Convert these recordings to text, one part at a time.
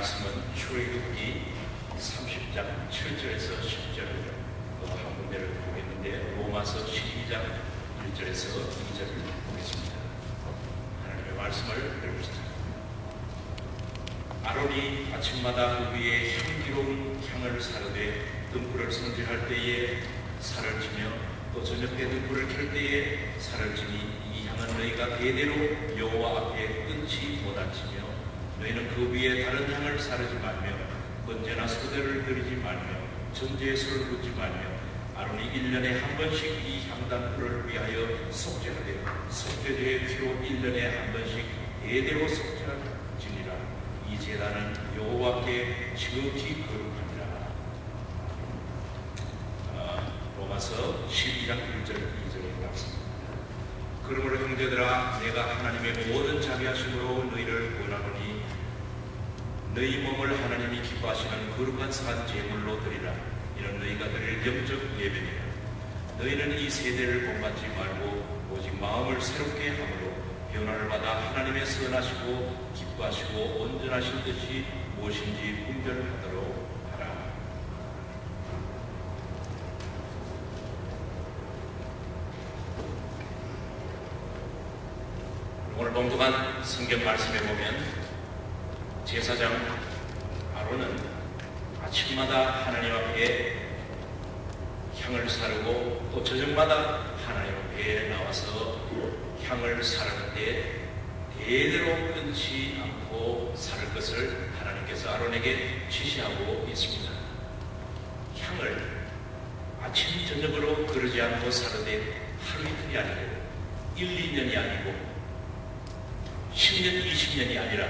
말씀은 출애굽기 30장 7절에서 10절 한 군데를 보겠는데 로마서 12장 1절에서 2절을 보겠습니다. 하나님의 말씀을 들읍시다. 아론이 아침마다 그 위에 향기로운 향을 사르되 등불을 손질할 때에 살을 지며 또 저녁 때 등불을 켤 때에 살을 지니 이 향은 너희가 대대로 여호와 앞에 끊지 못할지며 너희는 그 위에 다른 향을 사르지 말며 번제나 소대를 드리지 말며 전제의 술을 붓지 말며 아론이 1년에 한 번씩 이 향단불을 위하여 속죄하되 속죄제의 피로 1년에 한 번씩 대대로 속죄하지니라. 이 제단은 여호와께 지극히 거룩하니라. 로마서 12장 1절 2절의 말씀입니다. 그러므로 형제들아 내가 하나님의 모든 자비하심으로 너희를 구원하노니 너희 몸을 하나님이 기뻐하시는 거룩한 산 제물로 드리라. 이는 너희가 드릴 영적 예배니라. 너희는 이 세대를 본받지 말고 오직 마음을 새롭게 함으로 변화를 받아 하나님의 선하시고 기뻐하시고 온전하신 뜻이 무엇인지 분별하도록 하라. 오늘 봉독한 성경 말씀에 보면 제사장 아론은 아침마다 하나님 앞에 향을 사르고 또 저녁마다 하나님 앞에 나와서 향을 사르는데 대대로 끊지 않고 사를 것을 하나님께서 아론에게 지시하고 있습니다. 향을 아침 저녁으로 그러지 않고 사르되 하루 이틀이 아니고 1, 2년이 아니고 10년, 20년이 아니라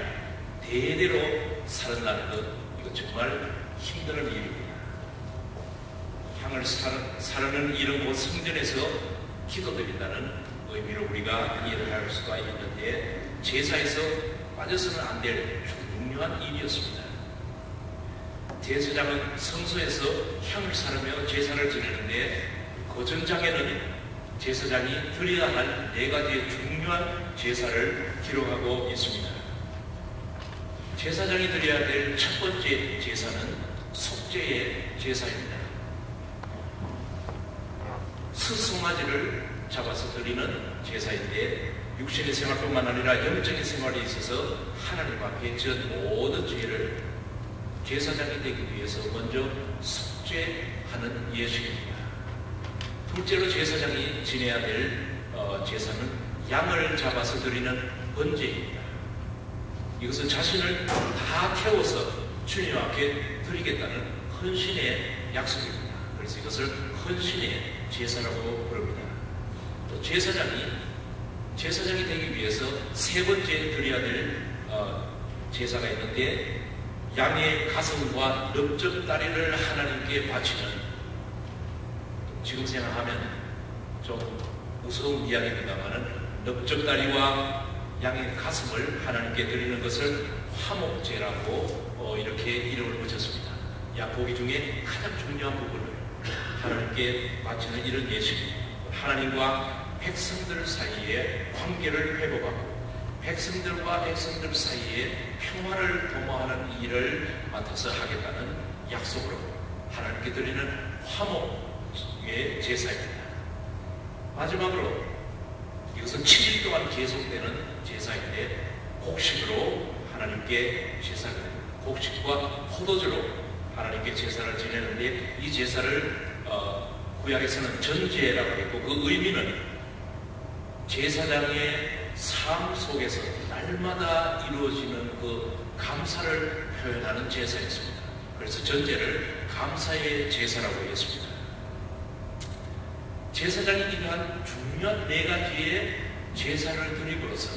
대대로 사른다는 것, 이거 정말 힘든 일입니다. 향을 사르는 일은 곧 성전에서 기도드린다는 의미로 우리가 이해를 할 수가 있는데 제사에서 빠져서는 안 될 중요한 일이었습니다. 제사장은 성소에서 향을 사르며 제사를 지내는데 그 전장에는 제사장이 드려야 할 4가지의 중요한 제사를 기록하고 있습니다. 제사장이 드려야 될 첫 번째 제사는 속죄의 제사입니다. 스송아지를 잡아서 드리는 제사인데 육신의 생활뿐만 아니라 영적인 생활에 있어서 하나님 앞에 전 모든 죄를 제사장이 되기 위해서 먼저 속죄하는 예식입니다. 둘째로 제사장이 지내야 될 제사는 양을 잡아서 드리는 번제입니다. 이것은 자신을 다 태워서 주님 앞에 드리겠다는 헌신의 약속입니다. 그래서 이것을 헌신의 제사라고 부릅니다. 또 제사장이 되기 위해서 세 번째 드려야 될 제사가 있는데 양의 가슴과 넓적다리를 하나님께 바치는, 지금 생각하면 좀 무서운 이야기입니다만은 넓적다리와 양의 가슴을 하나님께 드리는 것을 화목제라고 이렇게 이름을 붙였습니다. 양고기 중에 가장 중요한 부분을 하나님께 바치는 이런 예식, 하나님과 백성들 사이에 관계를 회복하고 백성들과 백성들 사이에 평화를 도모하는 일을 맡아서 하겠다는 약속으로 하나님께 드리는 화목의 제사입니다. 마지막으로 이것은 7일 동안 계속되는 제사인데 곡식으로 하나님께 제사를, 곡식과 포도주로 하나님께 제사를 지내는데 이 제사를 구약에서는 전제라고 했고 그 의미는 제사장의 삶 속에서 날마다 이루어지는 그 감사를 표현하는 제사였습니다. 그래서 전제를 감사의 제사라고 했습니다. 제사장이 이러한 중요한 4가지의 제사를 드림으로써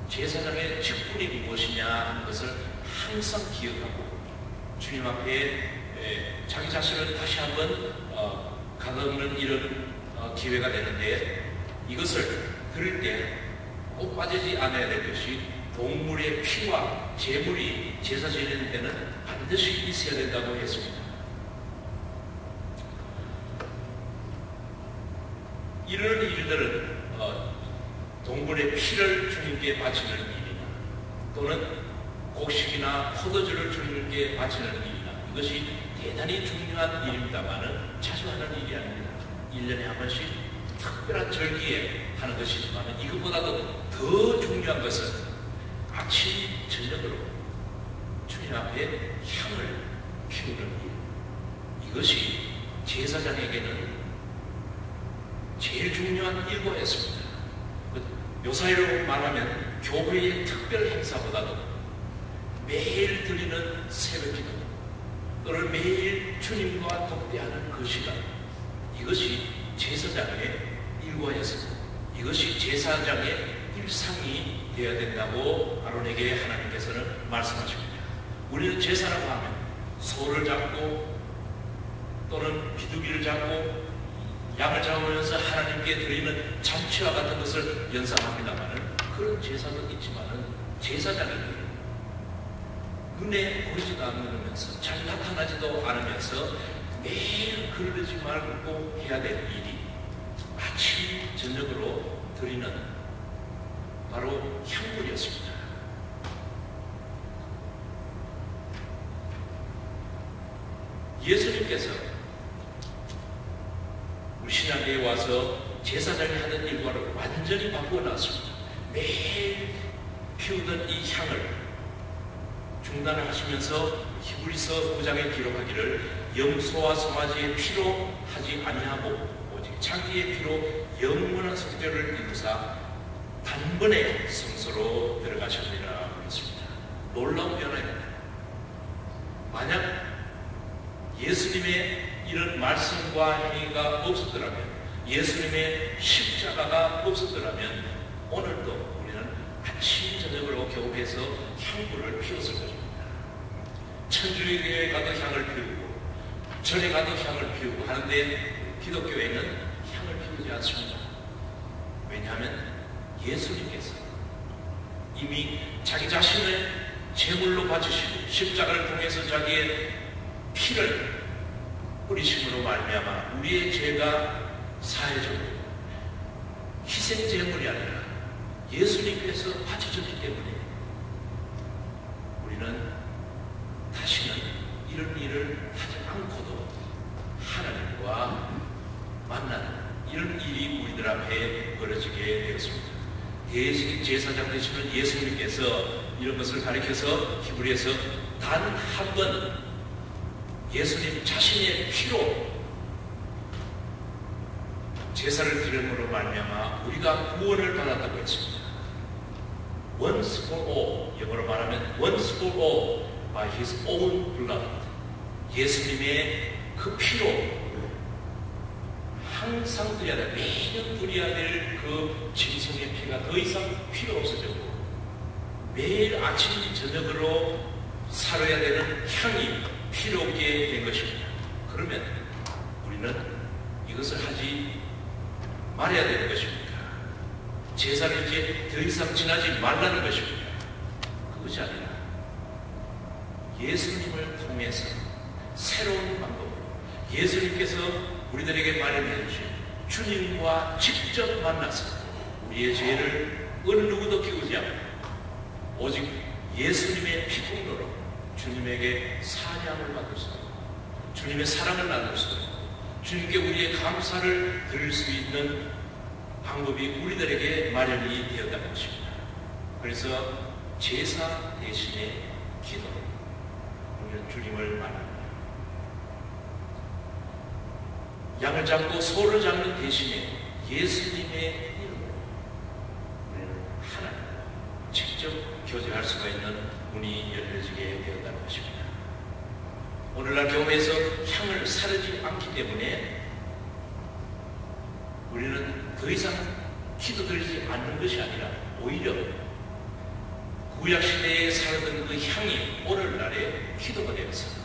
제사장의 직분이 무엇이냐 하는 것을 항상 기억하고 주님 앞에 자기 자신을 다시 한번 가다듬는 이런 기회가 되는데 이것을 드릴 때 꼭 빠지지 않아야 될 것이 동물의 피와 제물이 제사 지내는 때는 반드시 있어야 된다고 했습니다. 이런 일들은 동물의 피를 주님께 바치는 일이나 또는 곡식이나 포도주를 주님께 바치는 일이나 이것이 대단히 중요한 일입니다만은 자주 하는 일이 아닙니다. 1년에 한 번씩 특별한 절기에 하는 것이지만 이것보다도 더 중요한 것은 아침 저녁으로 주님 앞에 향을 피우는 일, 이것이 제사장에게는 제일 중요한 일과였습니다. 묘사로 말하면 교회의 특별 행사보다도 매일 드리는 새벽기도 또는 매일 주님과 독대하는 그 시간, 이것이 제사장의 일과였습니다. 이것이 제사장의 일상이 되어야 된다고 아론에게 하나님께서는 말씀하십니다. 우리는 제사라고 하면 소를 잡고 또는 비둘기를 잡고 양을 잡으면서 하나님께 드리는 잔치와 같은 것을 연상합니다만 그런 제사도 있지만은 제사장이 눈에 보이지도 않으면서 잘 나타나지도 않으면서 매일 그러지 말고 해야 될 일이 아침 저녁으로 드리는 바로 향불이었습니다. 예수님께서 우리 신약에 와서 제사장이 하던 일과를 완전히 바꾸어 놨습니다. 매일 피우던 이 향을 중단을 하시면서 히브리서 9장에 기록하기를 염소와 송아지의 피로 하지 아니하고 오직 자기의 피로 영원한 속죄를 이루사 단번에 성소로 들어가셨느니라 했습니다. 놀라운 변화입니다. 만약 예수님의 이런 말씀과 행위가 없었더라면, 예수님의 십자가가 없었더라면 오늘도 우리는 아침 저녁으로 교회에서 향불을 피웠을 것입니다. 천주교에 가도 향을 피우고 절에 가도 향을 피우고 하는데 기독교에는 향을 피우지 않습니다. 왜냐하면 예수님께서 이미 자기 자신을 제물로 바치시고 십자가를 통해서 자기의 피를 뿌리심으로 말미암아 우리의 죄가 사해졌고 희생 제물이 아니라 예수님께서 바쳐졌기 때문에 우리는 다시는 이런 일을 하지 않고도 하나님과 만나는 이런 일이 우리들 앞에 벌어지게 되었습니다. 대제사장 되시는 예수님께서 이런 것을 가리켜서 히브리에서 단 한 번 예수님 자신의 피로 제사를 드림으로 말미암아 우리가 구원을 받았다고 했습니다. Once for all, 영어로 말하면 once for all by His own blood. 예수님의 그 피로 항상 드려야 될, 매년 드려야 될 그 짐승의 피가 더 이상 필요 없어졌고 매일 아침 저녁으로 살아야 되는 향이 필요 없게 된 것입니다. 그러면 우리는 이것을 하지 말아야 되는 것입니까? 제사를 이제 더 이상 지나지 말라는 것입니까? 그것이 아니라 예수님을 통해서 새로운 방법으로 예수님께서 우리들에게 마련해 주신 주님과 직접 만나서 우리의 죄를 어느 누구도 끼우지 않고 오직 예수님의 피통로로 주님에게 사냥을 받을 수 있고 주님의 사랑을 나눌 수 있고 주님께 우리의 감사를 드릴 수 있는 방법이 우리들에게 마련이 되었다는 것입니다. 그래서 제사 대신에 기도로 우리는 주님을 만납니다. 양을 잡고 소를 잡는 대신에 예수님의 이름으로 우리는 하나님과 직접 교제할 수가 있는 문이 열려지게 되었다는 것입니다. 오늘날 교회에서 향을 사르지 않기 때문에 우리는 더 이상 기도드리지 않는 것이 아니라 오히려 구약시대에 살던 그 향이 오늘날의 기도가 되어서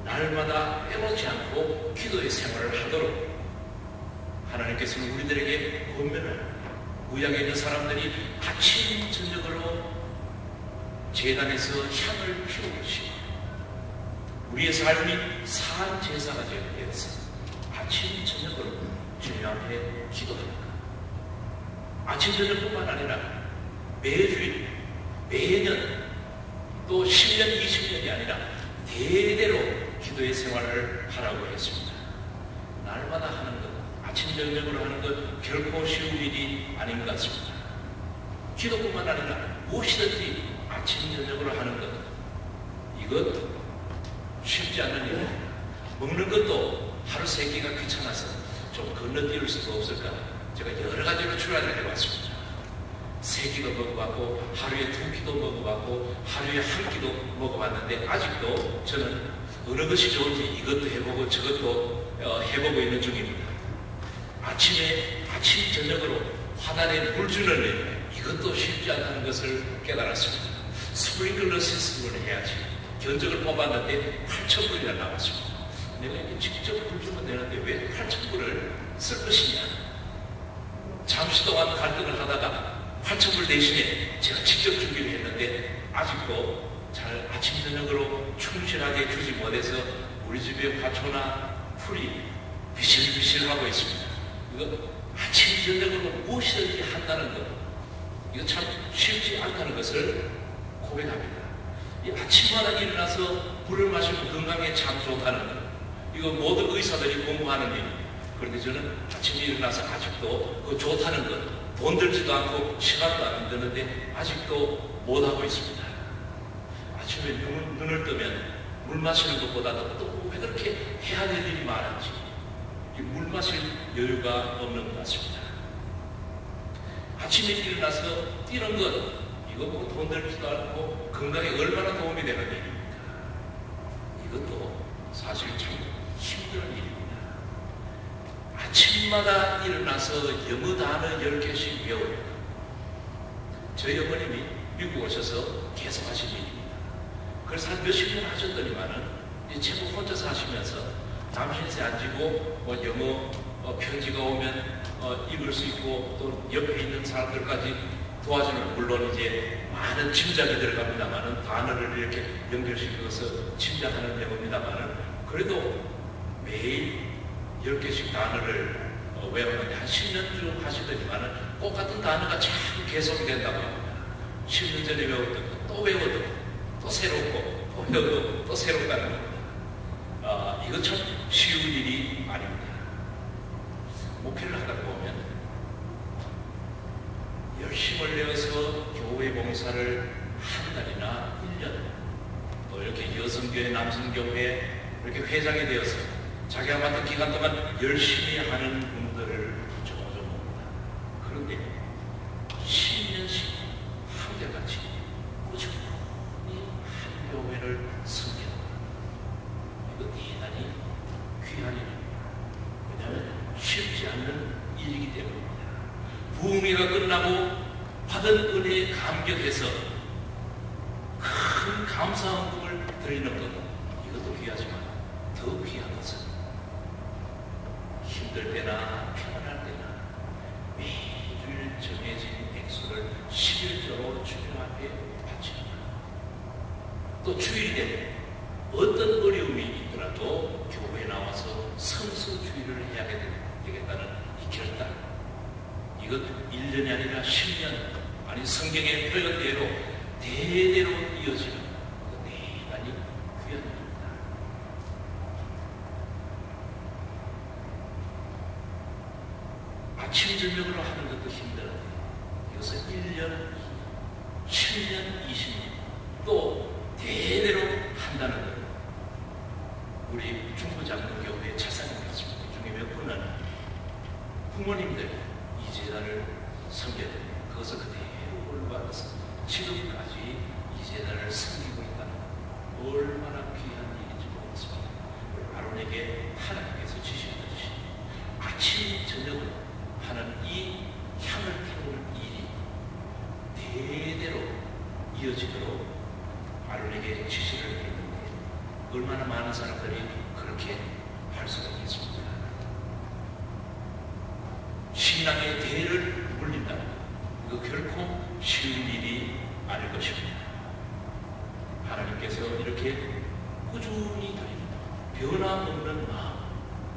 날마다 빼놓지 않고 기도의 생활을 하도록 하나님께서는 우리들에게 권면을 구약에 있는 사람들이 아침 저녁으로 제단에서 향을 피우듯이 우리의 삶이 산 제사가 되어서 아침 저녁으로 주님 앞에 기도합니다. 아침 저녁뿐만 아니라 매주일 매년 또 10년, 20년이 아니라 대대로 기도의 생활을 하라고 했습니다. 날마다 하는 것, 아침 저녁으로 하는 것 결코 쉬운 일이 아닌 것 같습니다. 기도뿐만 아니라 무엇이든지 아침 저녁으로 하는 것, 이것 쉽지 않은 일입니다. 먹는 것도 하루 세 끼가 귀찮아서 좀 건너뛸 수도 없을까, 제가 여러 가지로 출발을 해봤습니다. 세 끼도 먹어봤고 하루에 두 끼도 먹어봤고 하루에 한 끼도 먹어봤는데 아직도 저는 어느 것이 좋은지 이것도 해보고 저것도 해보고 있는 중입니다. 아침에 아침 저녁으로 화단에 물 주는 일, 이것도 쉽지 않다는 것을 깨달았습니다. 스프링클러 시스템을 해야지. 견적을 뽑았는데 8,000불이나 나왔습니다. 내가 이게 직접 물 주면 되는데 왜 8,000불을 쓸 것이냐. 잠시 동안 갈등을 하다가 8,000불 대신에 제가 직접 준비를 했는데 아직도 잘 아침 저녁으로 충실하게 주지 못해서 우리 집의 화초나 풀이 비실비실하고 있습니다. 이거 아침 저녁으로 무엇이든지 한다는 것, 이거 참 쉽지 않다는 것을 고백합니다. 이 아침마다 일어나서 물을 마시면 건강에 참 좋다는 것, 이거 모든 의사들이 공부하는 일입니다. 그런데 저는 아침에 일어나서 아직도 그 좋다는 것, 돈 들지도 않고 시간도 안 드는데 아직도 못하고 있습니다. 아침에 눈을 뜨면 물 마시는 것보다도 또 왜 그렇게 해야 될 일이 많은지 물 마실 여유가 없는 것 같습니다. 아침에 일어나서 뛰는 것, 이거 뭐 돈 들지도 않고 건강에 얼마나 도움이 되는 일입니까? 이것도 사실 참 힘든 일입니다. 아침마다 일어나서 영어 단어 10개씩 배웁니다. 저희 어머님이 미국 오셔서 계속 하신 일입니다. 그래서 한 몇십 년 하셨더니만은 제가 혼자서 하시면서 잠실에 앉고 뭐 영어 편지가 오면 읽을 수 있고 또 옆에 있는 사람들까지 도와주는, 물론 이제 많은 짐작이 들어갑니다만은 단어를 이렇게 연결시켜서 짐작하는 영어입니다만은 그래도 매일 10개씩 단어를 외우는데 한 10년쯤 하시더니만은 똑같은 단어가 자꾸 계속이 된다고 합니다. 10년 전에 외웠던 거 또 외워도 또 새롭고 또 외워도 또 새롭다는 겁니다. 이거 참 쉬운 일이 아닙니다. 목회를 하다 보면 열심을 내어서 교회 봉사를 한 달이나 1년, 또 이렇게 여성교회, 남성교회 이렇게 회장이 되어서 자기가 맡은 기간 동안 열심히 하는 분들을 종종 봅니다. 그런데 10년씩 한결같이 꾸준히 한 교회를 섬기는 이거 대단히 귀한 일입니다. 왜냐하면 쉽지 않는 일이기 때문입니다. 부흥회가 끝나고 받은 은혜에 감격해서 큰 감사헌금을 드리는 것, 이것도 귀하지만 더 귀한 것은 힘들 때나 편안할 때나 매주일 정해진 액수를 11조로 주님 앞에 바치는 것. 또 주일이 되면 어떤 어려움이 있더라도 교회에 나와서 성수주의를 해야 되겠다는 이 결단, 이것 1년이 아니라 10년, 아니 성경의 표현대로 대대로 이어지는 대단히 귀한 일입니다. 아침 저녁으로 하는 것도 힘들어요. 이것은 1년, 10년, 20년 또 대대로 한다는 것. 우리 중부장로교회 차사님 같습니다. 그 중에 몇 분은 부모님들이 이 제단을 섬겨야 됩니다. 그것을 그대로 올바라서 지금까지 이 제단을 섬기고 있다는 것, 얼마나 귀한 일인지 모르겠습니다. 아론에게 하나님께서 지시하듯이 아침 저녁으로 하는 이 향을 태우는 일이 대대로 이어지도록 아론에게 지시를 했는데 얼마나 많은 사람들이 그렇게 할 수가 있겠습니까? 신앙의 대를 물린다는 것, 이거 결코 쉬운 일이 아닐 것입니다. 하나님께서 이렇게 꾸준히 드리는 변함없는 마음,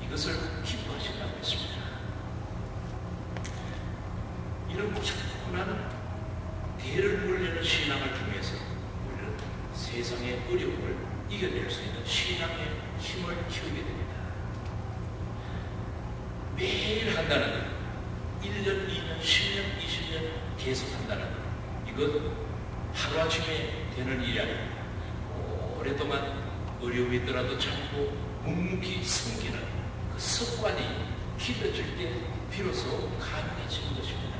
이것을 기뻐하신다고 했습니다. 이런 꾸준한 대를 물리는 신앙을 통해서 우리는 세상의 어려움을 이겨낼 수 있는 신앙의 힘을 키우게 됩니다. 매일 한다는 것, 1년, 2년, 10년, 20년 계속 한다는 것, 이건 하루아침에 되는 일이 아닙니다. 오랫동안 어려움이 있더라도 참고 묵묵히 숨기는 그 습관이 길어질 때 비로소 가능해지는 것입니다.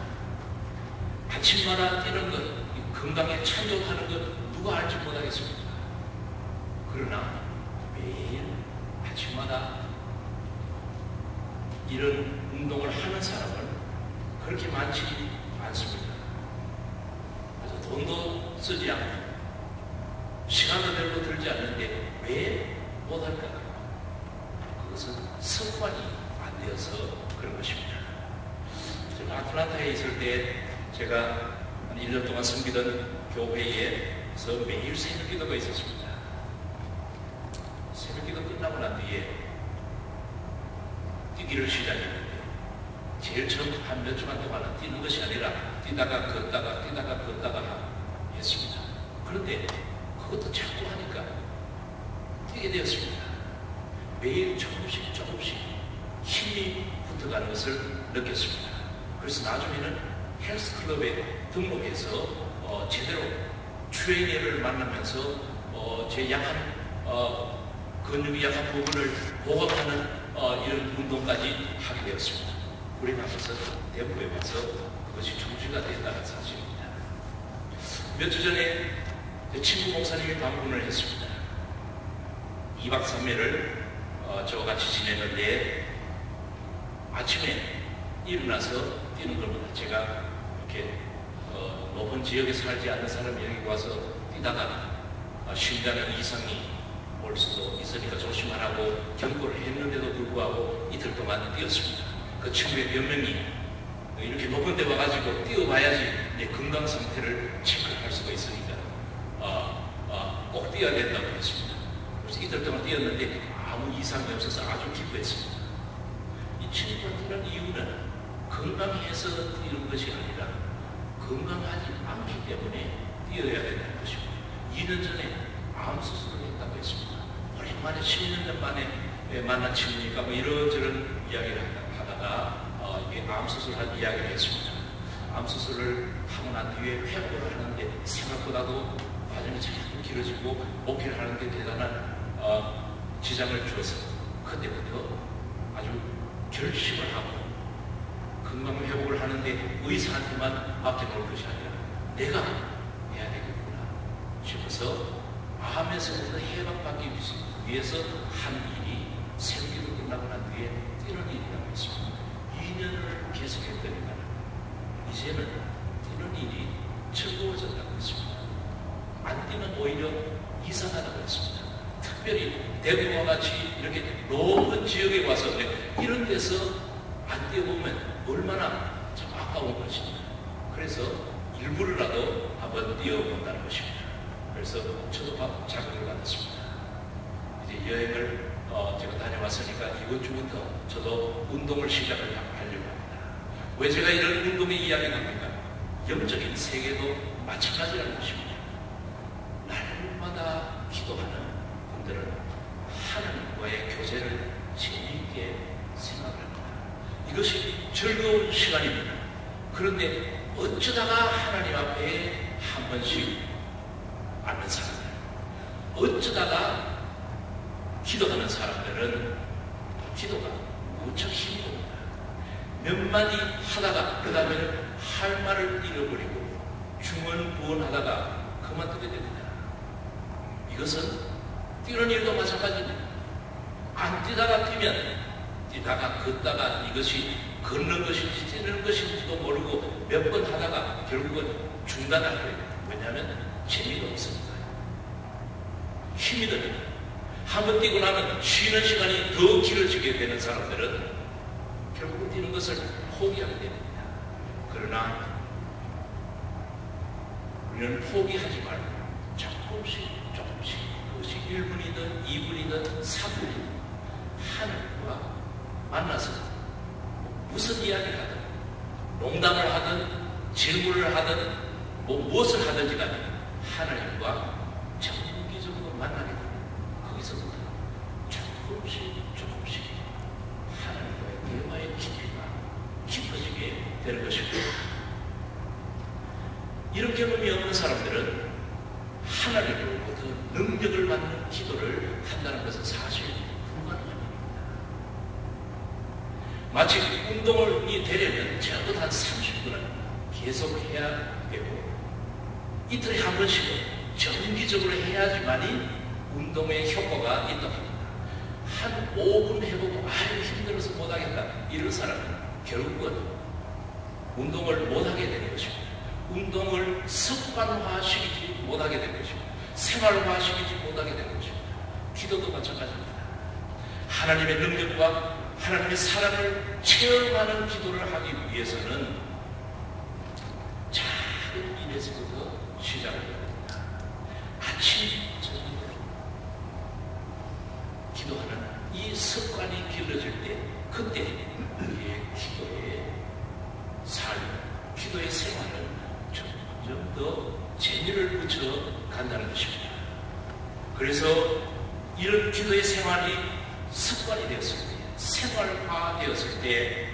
아침마다 뛰는 것, 건강에 참 좋다는 것 누가 알지 못하겠습니까? 그러나 매일 아침마다 이런 운동을 하는 사람은 그렇게 많지 않습니다. 그래서 돈도 쓰지 않고 시간도 별로 들지 않는데 왜 못할까요? 그것은 습관이 안 되어서 그런 것입니다. 제가 아틀란타에 있을 때 제가 한 1년 동안 섬기던 교회에서 매일 새벽 기도가 있었습니다. 새벽 기도 끝나고 난 뒤에 뛰기를 시작했는데 제일 처음 한 몇 주간 동안은 뛰는 것이 아니라 뛰다가 걷다가 했습니다. 그런데 그것도 자꾸 하니까 뛰게 되었습니다. 매일 조금씩 힘이 붙어가는 것을 느꼈습니다. 그래서 나중에는 헬스클럽에 등록해서 제대로 트레이너를 만나면서 제 약한 근육이 약한 부분을 보강하는 이런 운동까지 하게 되었습니다. 불행하면서 대구에 와서 그것이 중지가 됐다는 사실입니다. 몇 주 전에 친구 목사님이 방문을 했습니다. 2박 3일을 저와 같이 지내는데 아침에 일어나서 뛰는 겁니다. 제가 이렇게 높은 지역에 살지 않는 사람이 여기 와서 뛰다가 심장에 이상이 올 수도 있으니까 조심하라고 경고를 했는데도 불구하고 이틀 동안 뛰었습니다. 그 친구의 변명이 이렇게 높은 데 와가지고 뛰어봐야지 내 건강 상태를 체크할 수가 있으니까 꼭 뛰어야 된다고 했습니다. 그래서 이틀 동안 뛰었는데 아무 이상이 없어서 아주 기뻐했습니다. 이 친구가 뛰는 이유는 건강해서 뛰는 것이 아니라 건강하지 않기 때문에 뛰어야 된다는 것입니다. 2년 전에 암 수술을 했다고 했습니다. 오랜만에 10년 만에 만난 친구니까 뭐 이런저런 이야기를 하다가 이게 암 수술할 이야기를 했습니다. 암 수술을 하고 난 뒤에 회복을 하는데 생각보다도 과정이 자꾸 길어지고 목회를 하는데 대단한 지장을 줘서 그때부터 아주 결심을 하고 건강 회복을 하는데 의사한테만 맡겨놓을 것이 아니라 내가 해야 되겠구나 싶어서 암에서부터 해방받기 위해서 한 일이 생기도 끝나고 난 뒤에 뛰는 일이라고 했습니다. 2년을 계속했더니만 이제는 뛰는 일이 즐거워졌다고 했습니다. 안 뛰면 오히려 이상하다고 했습니다. 특별히 대구와 같이 이렇게 높은 지역에 와서 이런 데서 안 뛰어보면 얼마나 참 아까운 것입니다. 그래서 일부러라도 한번 뛰어본다는 것입니다. 그래서 저도 자극을 받았습니다. 이제 여행을 제가 다녀왔으니까 이번 주부터 저도 운동을 시작을 하려고 합니다. 왜 제가 이런 운동의 이야기를 합니까? 영적인 세계도 마찬가지라는 것입니다. 날마다 기도하는 분들은 하나님과의 교제를 재미있게 생각합니다. 이것이 즐거운 시간입니다. 그런데 어쩌다가 하나님 앞에 한 번씩 앉는 사람들, 어쩌다가 기도하는 사람들은 기도가 무척 힘이 옵니다. 몇 마디 하다가 그 다음에는 할 말을 잃어버리고 중언부언하다가 그만두게 됩니다. 이것은 뛰는 일도 마찬가지입니다. 안 뛰다가 뛰면 뛰다가 걷다가 이것이 걷는 것인지 뛰는 것인지도 모르고 몇 번 하다가 결국은 중단하게 됩니다. 왜냐하면 재미가 없으니까. 힘이 듭니다. 한번 뛰고 나면 쉬는 시간이 더 길어지게 되는 사람들은 결국은 뛰는 것을 포기하게 됩니다. 그러나 우리는 포기하지 말고 조금씩 그것이 1분이든 2분이든 3분이든 하나님과 만나서 무슨 이야기를 하든 농담을 하든 질문을 하든 무엇을 하든지 간에 하나님과 정말 하나님으로부터 능력을 받는 기도를 한다는 것은 사실 불가능합니다. 마치 운동을 되려면 적어도 한 30분은 계속 해야 되고 이틀에 한 번씩은 정기적으로 해야지만이 운동의 효과가 있다고 합니다. 한 5분 해보고 아유 힘들어서 못하겠다 이런 사람은 결국은 운동을 못하게 되는 것입니다. 운동을 습관화시키지 못하게 되는 것입니다. 생활화시키지 못하게 되는 것입니다. 기도도 마찬가지입니다. 하나님의 능력과 하나님의 사랑을 체험하는 기도를 하기 위해서는 작은 일에서부터 시작을 해야 됩니다. 아침 저녁으로 기도하는 이 습관이 길러질 때 그때 우리의 기도의 삶, 기도의 생활은 점점 더 재미를 붙여 간다는 것입니다. 그래서 이런 기도의 생활이 습관이 되었을 때, 생활화 되었을 때,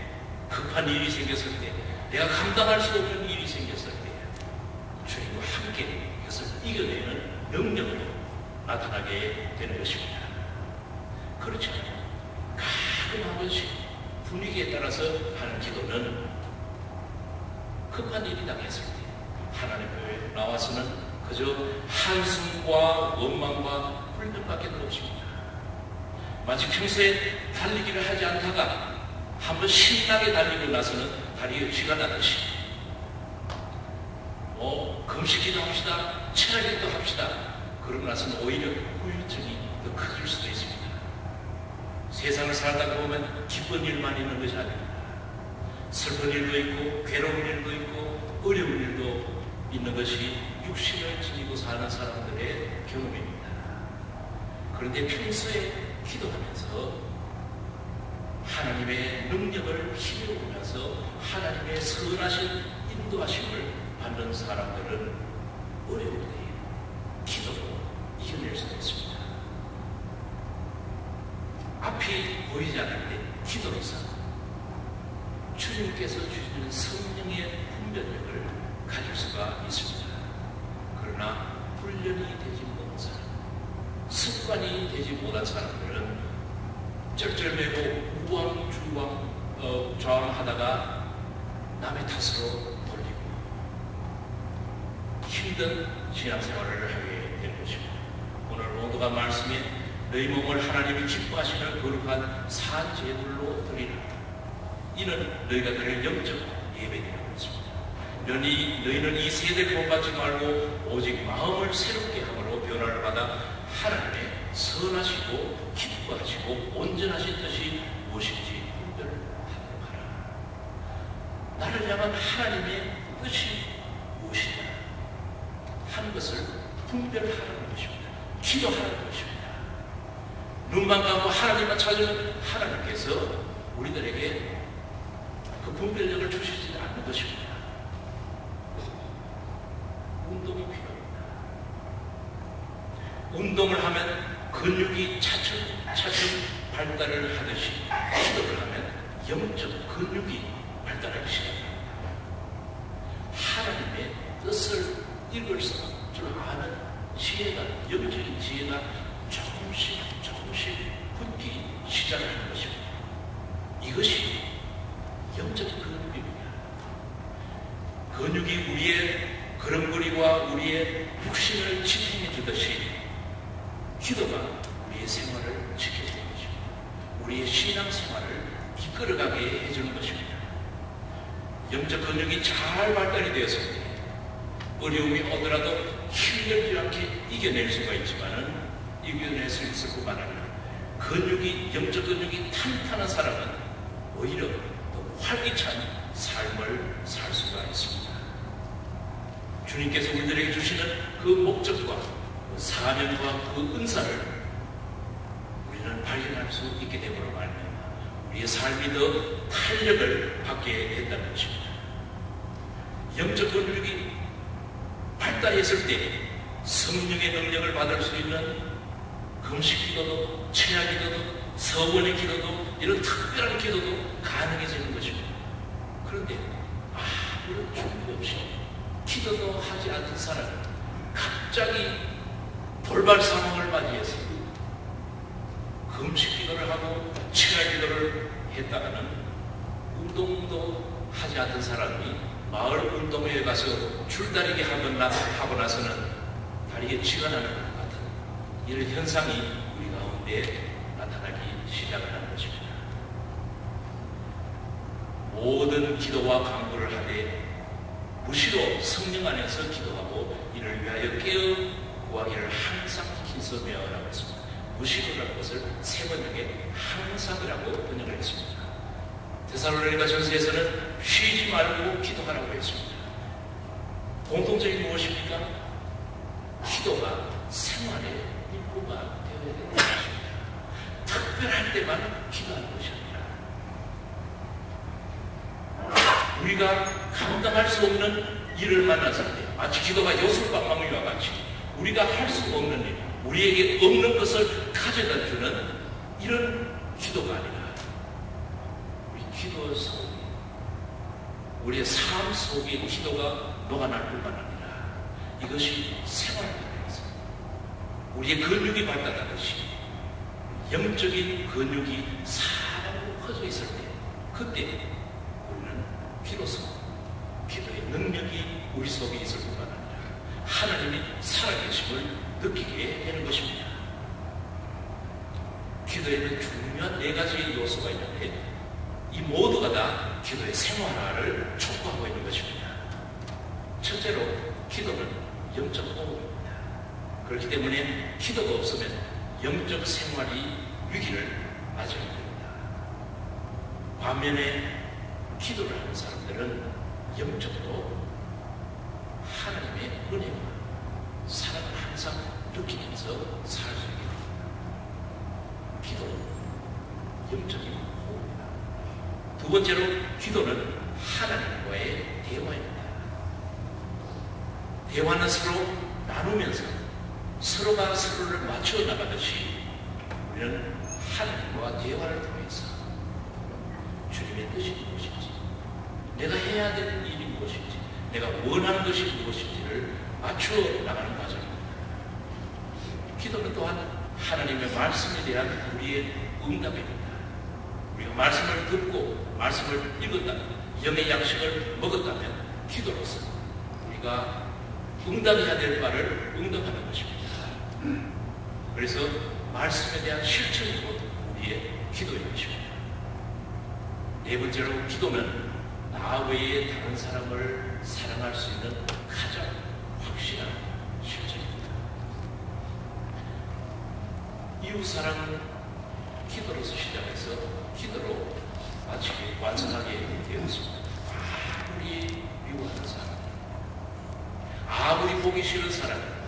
급한 일이 생겼을 때, 내가 감당할 수 없는 일이 생겼을 때 주님과 함께 이것을 이겨내는 능력으로 나타나게 되는 것입니다. 그렇지 않아요. 가끔 한 번씩 분위기에 따라서 하는 기도는 급한 일이 당했을 때 하나님 앞에 나와서는 그저 한숨과 원망과 불평밖에 없습니다. 마치 평소에 달리기를 하지 않다가 한번 신나게 달리고 나서는 다리에 쥐가 나듯이 금식기도 합시다, 체력기도 합시다. 그러고 나서는 오히려 후유증이 더 커질 수도 있습니다. 세상을 살다 보면 기쁜 일만 있는 것이 아닙니다. 슬픈 일도 있고 괴로운 일도 있고 어려운 일도 있는 것이 육신을 지니고 사는 사람들의 경험입니다. 그런데 평소에 기도하면서 하나님의 능력을 힘입으면서 하나님의 선하신 인도하심을 받는 사람들은 어려울 때에 기도로 이겨낼 수 있습니다. 앞이 보이지 않을 때 기도로서 주님께서 주시는 성령의 분별력을 가질 수가 있습니다. 그러나 훈련이 되지 못한 사람, 습관이 되지 못한 사람들은 쩔쩔매고 우왕좌왕 좌왕하다가 남의 탓으로 돌리고 힘든 신앙생활을 하게 되는 것입니다. 오늘 오도가 말씀에 너희 몸을 하나님이 기뻐하시는 거룩한 산제물로 드리라. 이는 너희가 드릴 영적 예배라고 했습니다. 너희는 이 세대를 본받지 말고 오직 마음을 새롭게 함으로 변화를 받아 하나님의 선하시고 기뻐하시고 온전하신 뜻이 무엇인지 분별하도록 하라. 나를 향한 하나님의 뜻이 무엇이냐 하는 것을 분별하라는 것입니다. 기도하라는 것입니다. 눈만 감고 하나님만 찾으면 하나님께서 우리들에게 그 분별력을 주시지 않는 것입니다. 운동이 필요합니다. 운동을 하면 근육이 차츰 발달을 하듯이 기도를 하면 영적 근육이 발달하기 시작합니다. 하나님의 뜻을 읽을 줄 아는 지혜가, 영적인 지혜가 조금씩 붙기 시작하는 것입니다. 이것이 영적인 근육입니다. 근육이 우리의 걸음걸이와 우리의 육신을 지탱해 주듯이 기도가 우리의 생활을 지켜주는 것입니다. 우리의 신앙생활을 이끌어가게 해주는 것입니다. 영적 근육이 잘 발달이 되었을 때 어려움이 오더라도 힘들지 않게 이겨낼 수가 있지만은 이겨낼 수 있을 뿐만 아니라 영적 근육이 탄탄한 사람은 오히려 더 활기찬 삶을 살 수가 있습니다. 주님께서 우리들에게 주시는 그 목적과 그 사명과 그 은사를 우리는 발견할 수 있게 되므로 말미암아 우리의 삶이 더 탄력을 받게 된다는 것입니다. 영적 근육이 발달했을 때 성령의 능력을 받을 수 있는 금식 기도도, 찬양 기도도, 서원의 기도도, 이런 특별한 기도도 가능해지는 것입니다. 그런데 아무런 준비 없이 기도도 하지 않던 사람은 갑자기 돌발 상황을 맞이해서 금식 기도를 하고 친할 기도를 했다가는 운동도 하지 않던 사람이 마을 운동회에 가서 줄다리기 하고 나서는 다리에 쥐가 나는 것 같은 이런 현상이 우리 가운데 나타나기 시작을 하는 것입니다. 모든 기도와 간구를 하되 무시로 성령 안에서 기도하고 이를 위하여 깨어 구하기를 항상 힘써며라고 했습니다. 무시로라는 것을 세 번역에 항상이라고 번역을 했습니다. 데살로니가 전서에서는 쉬지 말고 기도하라고 했습니다. 공통점이 무엇입니까? 기도가 생활의 일부가 되어야 되는 것입니다. 특별할 때만 기도하는 것이 아니라 우리가 감당할 수 없는 일을 만났을 때 마치 기도가 요술방망이와 같이 우리가 할 수 없는 일, 우리에게 없는 것을 가져다 주는 이런 기도가 아니라 우리 기도 속에 우리의 삶 속에 기도가 녹아날 뿐만 아니라 이것이 생활하면서 우리의 근육이 발달하듯이 영적인 근육이 사방으로 퍼져 있을 때 그때 우리는 비로소 기도의 능력이 우리 속에 있을 뿐만 아니라 하나님이 살아계심을 느끼게 되는 것입니다. 기도에는 중요한 네 가지 요소가 있는데 이 모두가 다 기도의 생활화를 촉구하고 있는 것입니다. 첫째로 기도는 영적 호흡입니다. 그렇기 때문에 기도가 없으면 영적 생활이 위기를 맞이하게 됩니다. 반면에 기도를 하는 사람들은 영적으로 하나님의 은혜와 사랑을 항상 느끼면서 살 수 있게 됩니다. 기도는 영적인 호흡입니다. 두 번째로 기도는 하나님과의 대화입니다. 대화는 서로 나누면서 서로가 서로를 맞춰 나가듯이 우리는 하나님과 대화를 통해서 주님의 뜻이 무엇인지, 내가 해야 될 일이 무엇인지, 내가 원하는 것이 무엇인지를 맞춰 나가는 과정입니다. 기도는 또한 하나님의 말씀에 대한 우리의 응답입니다. 우리가 말씀을 듣고 말씀을 읽었다면, 영의 양식을 먹었다면 기도로서 우리가 응답해야 될 바를 응답하는 것입니다. 그래서 말씀에 대한 실천이 곧 우리의 기도인 것입니다. 네 번째로 기도는 나 외에 다른 사람을 사랑할 수 있는 가장 확실한 실천입니다. 이웃사랑은 기도로서 시작해서 기도로 마치 완성하게 되었습니다. 아무리 미워하는 사람, 아무리 보기 싫은 사람,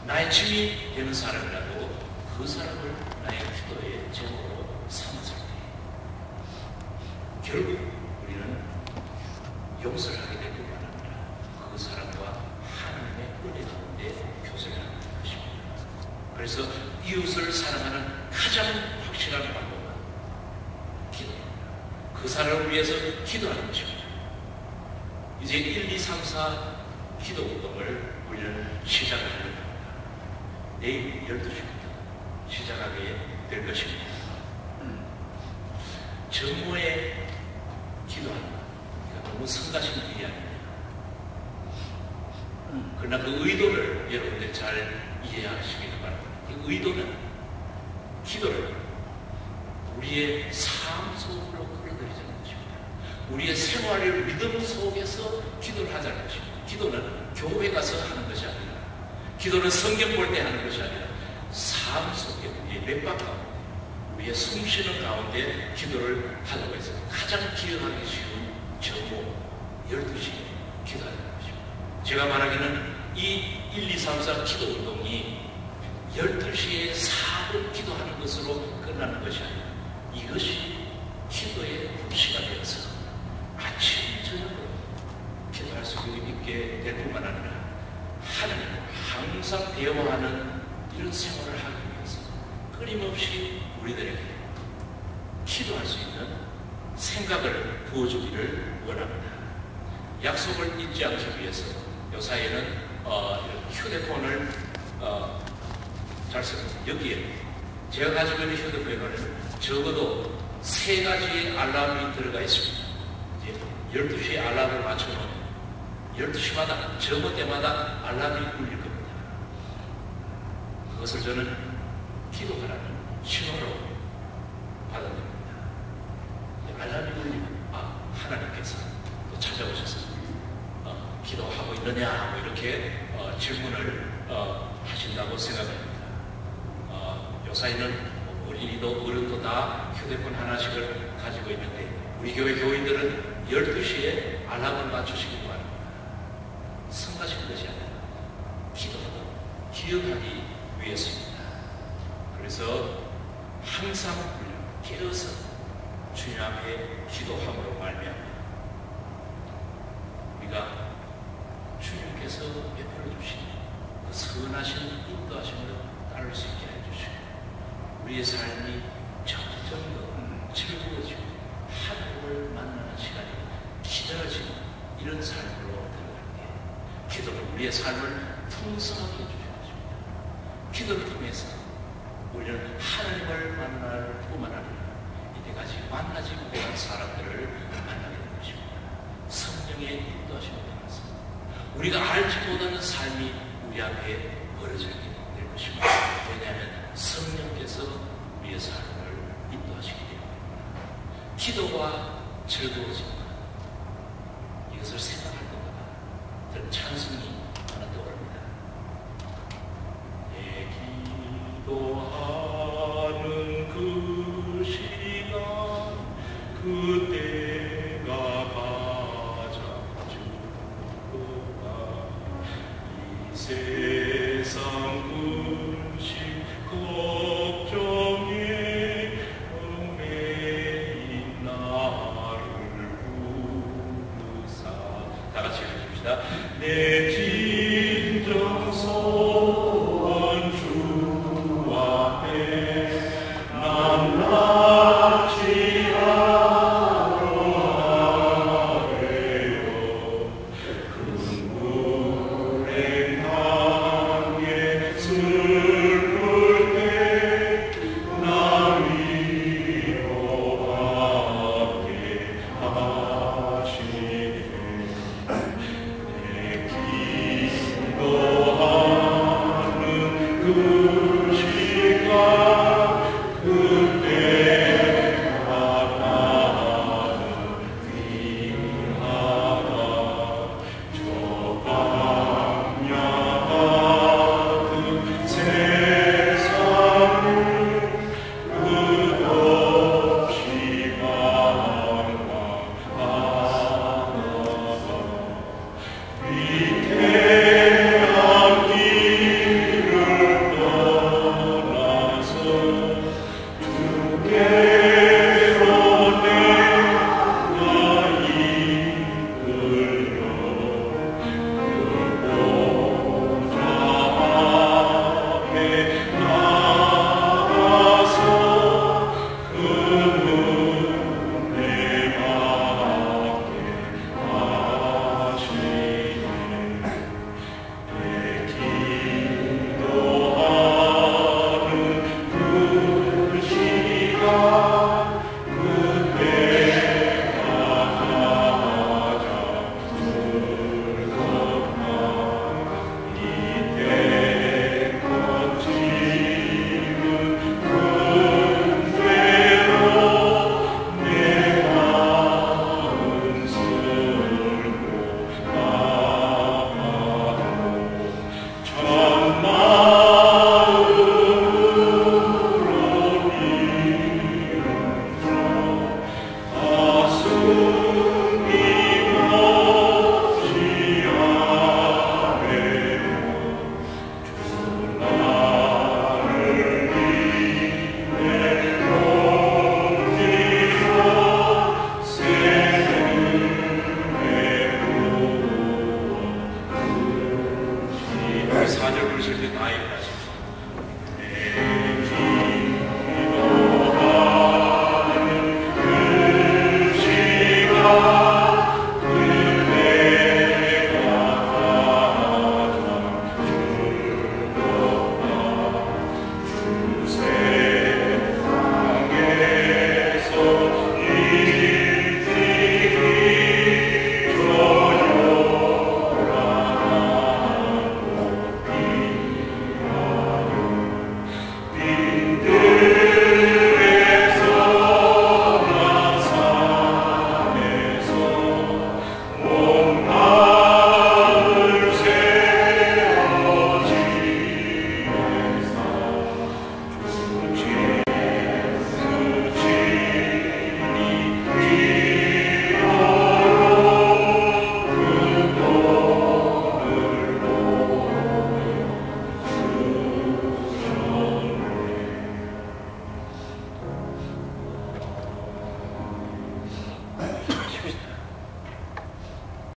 나의 짐이 되는 사람이라도 그 사람을 나의 기도의 제목으로 삼았을 때 결국 우리는 용서를 하게 될 뿐만 아니라 그 사람과 하나님의 은혜 가운데 교제를 하는 것입니다. 그래서 이웃을 사랑하는 가장 확실한 방법은 기도입니다. 그 사람을 위해서 기도하는 것입니다. 이제 1, 2, 3, 4 기도 운동을 우리는 시작을 하려 합니다. 내일 12시부터 시작하게 될 것입니다. 정오에 기도하는 것, 너무 성가신 일이 아닙니다. 그러나 그 의도를 여러분들 잘 이해하시기를 바랍니다. 그 의도는 기도를 우리의 삶 속으로 끌어들이자는 것입니다. 우리의 생활의 리듬 속에서 기도를 하자는 것입니다. 기도는 교회 가서 하는 것이 아니라, 기도는 성경 볼 때 하는 것이 아니라 삶 속에 우리의 맥박 가운데, 우리의 숨쉬는 가운데 기도를 하려고 해서 가장 기억하기 쉬운 정오 12시에 기도하는 것입니다. 제가 말하기는 이 1, 2, 3, 4 기도 운동이 12시에 4분 기도하는 것으로 끝나는 것이 아니라 이것이 기도의 불씨가 되어서 아침, 저녁으로 기도할 수 있게 될 뿐만 아니라 하나님과 항상 대화하는 이런 생활을 하기 위해서 끊임없이 우리들에게 기도할 수 있는 생각을 부어주기를 원합니다. 약속을 잊지 않기 위해서 요사이는 휴대폰을 잘 쓰는 여기에 제가 가지고 있는 휴대폰에는 적어도 3가지의 알람이 들어가 있습니다. 이제 12시에 알람을 맞춰놓으면 12시마다 적어 때마다 알람이 울릴 겁니다. 그것을 저는 기도하라는 신호로 받아들입니다. 알람이 울리면 하나님께서 또 찾아오셔서 기도하고 있느냐 뭐 이렇게 질문을 하신다고 생각합니다. 요사이는 어린이도 어른도 다 휴대폰 하나씩을 가지고 있는데 우리 교회 교인들은 12시에 알람을 맞추시기 바랍니다. 성가시는 것이 아니라 기도하고 기억하기 위해서입니다. 그래서 항상 깨어서 주님 앞에 기도함으로 말미암아 우리가 주님께서 베풀어 주신 그 선하신 인도하심을 따를 수 있게 해주시고 우리의 삶이 점점 더 즐거워지고 하나님을 만나는 시간이 기다려지는 이런 삶으로 들어갈 때 기도는 우리의 삶을 풍성하게 해주시는 것입니다. 기도를 통해서 우리는 하나님을 만날 뿐만 아니라 이때까지 만나지 못한 사람들을 만나게 될 것입니다. 성령의 인도하심을 따라서 우리가 알지 못하는 삶이 우리 앞에 벌어지게 될 것입니다. 왜냐하면 성령께서 우리의 삶을 인도하시기 때문입니다. 기도와 즐거워짐 이것을 생각할 때마다 저는 찬송이 하나 떠오릅니다. 내 기도하는 그 시간 그때가 가장 즐거워 이 세상 근심 걱정에 얽매인 나를 부르사 다 같이 해주십시다. 내 진정 소원 주 앞에 난 납치 그 4절 부르실 때 나의 나신